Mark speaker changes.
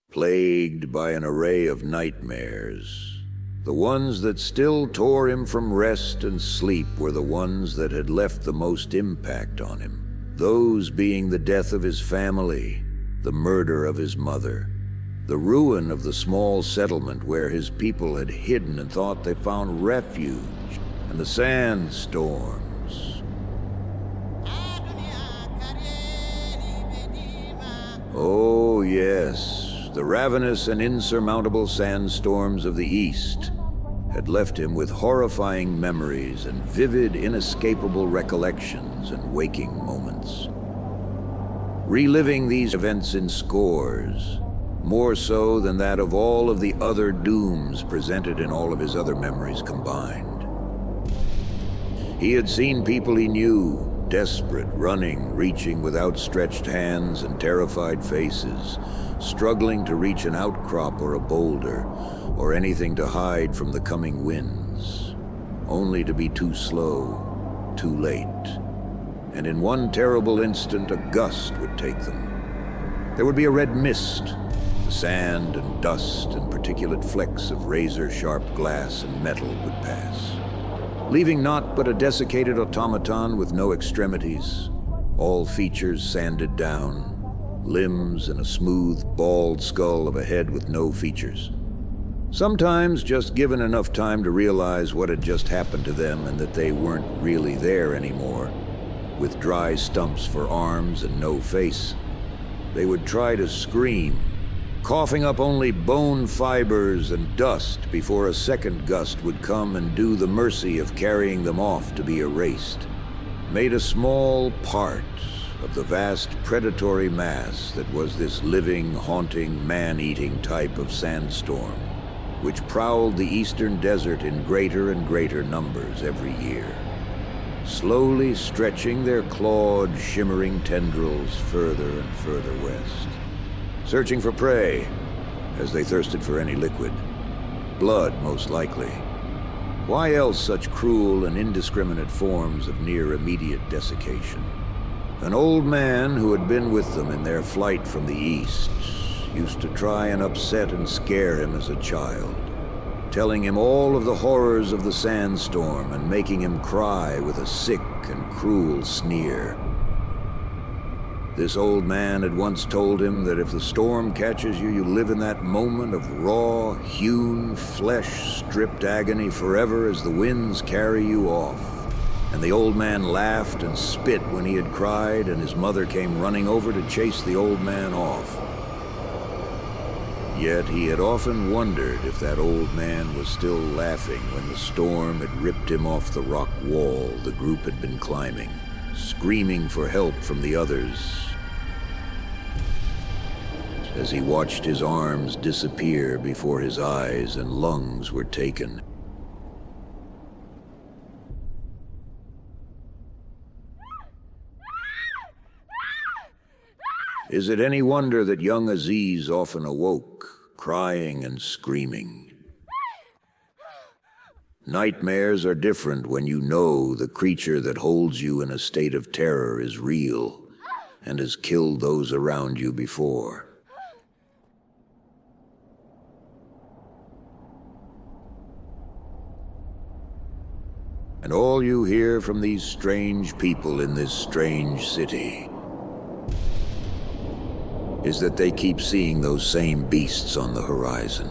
Speaker 1: plagued by an array of nightmares. The ones that still tore him from rest and sleep were the ones that had left the most impact on him. Those being the death of his family, the murder of his mother, the ruin of the small settlement where his people had hidden and thought they found refuge, and the sandstorms. Oh yes, the ravenous and insurmountable sandstorms of the East had left him with horrifying memories and vivid, inescapable recollections and waking moments. Reliving these events in scores, more so than that of all of the other dooms presented in all of his other memories combined. He had seen people he knew, desperate, running, reaching with outstretched hands and terrified faces, struggling to reach an outcrop or a boulder, or anything to hide from the coming winds, only to be too slow, too late. And in one terrible instant, a gust would take them. There would be a red mist. The sand and dust and particulate flecks of razor-sharp glass and metal would pass, leaving naught but a desiccated automaton with no extremities, all features sanded down, limbs and a smooth, bald skull of a head with no features. Sometimes just given enough time to realize what had just happened to them and that they weren't really there anymore, with dry stumps for arms and no face, they would try to scream, coughing up only bone fibers and dust before a second gust would come and do the mercy of carrying them off to be erased, made a small part of the vast predatory mass that was this living, haunting, man-eating type of sandstorm, which prowled the eastern desert in greater and greater numbers every year, slowly stretching their clawed, shimmering tendrils further and further west, searching for prey as they thirsted for any liquid. Blood, most likely. Why else such cruel and indiscriminate forms of near immediate desiccation? An old man who had been with them in their flight from the east used to try and upset and scare him as a child, telling him all of the horrors of the sandstorm and making him cry with a sick and cruel sneer. This old man had once told him that if the storm catches you, you live in that moment of raw, hewn, flesh-stripped agony forever as the winds carry you off. And the old man laughed and spit when he had cried, and his mother came running over to chase the old man off. Yet he had often wondered if that old man was still laughing when the storm had ripped him off the rock wall the group had been climbing, screaming for help from the others, as he watched his arms disappear before his eyes and lungs were taken. Is it any wonder that young Aziz often awoke, crying and screaming? Nightmares are different when you know the creature that holds you in a state of terror is real and has killed those around you before. And all you hear from these strange people in this strange city is that they keep seeing those same beasts on the horizon.